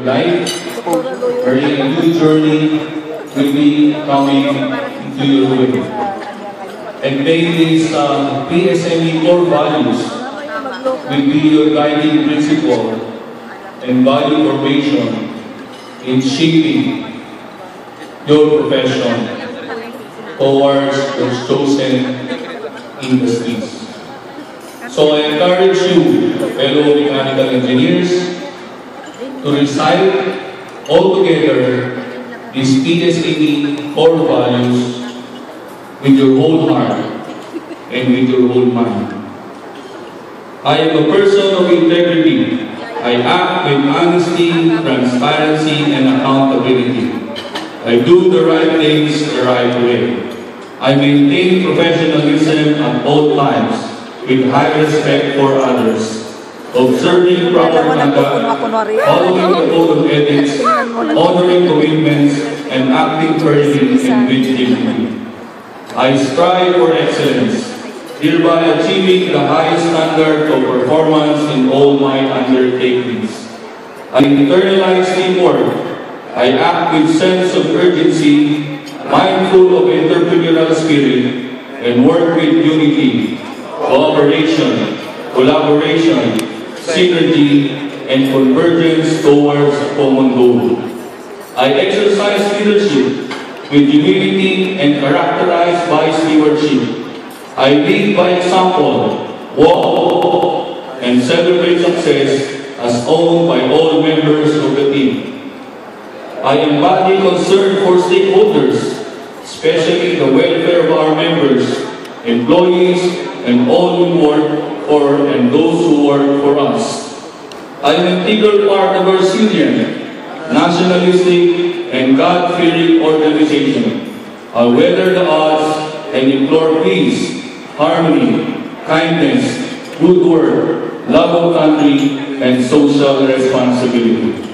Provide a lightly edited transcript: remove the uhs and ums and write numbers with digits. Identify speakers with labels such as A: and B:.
A: life, wherein a new journey will be coming into your way. And may these PSME core values will be your guiding principle and value formation in shaping your profession towards those chosen industries. So I encourage you, fellow mechanical engineers, to recite all together these PSME core values with your whole heart and with your whole mind. I am a person of integrity. I act with honesty, transparency, and accountability. I do the right things the right way. I maintain professionalism at all times with high respect for others, observing proper conduct, following the code of ethics, honoring commitments, and acting fairly and with dignity. I strive for excellence, hereby achieving the highest standard of performance in all my undertakings. I internalize teamwork. I act with sense of urgency, mindful of entrepreneurial spirit, and work with unity, cooperation, collaboration, synergy, and convergence towards a common goal. I exercise leadership with humility and characterized by stewardship. I lead by example, walk, and celebrate success as owned by all members of the team. I embody concern for stakeholders, especially the welfare of our members, employees, and all who work for and those who work for us. I am an integral part of a resilient, nationalistic, and God-fearing organization. I weather the odds and implore peace, harmony, kindness, good work, love of country, and social responsibility.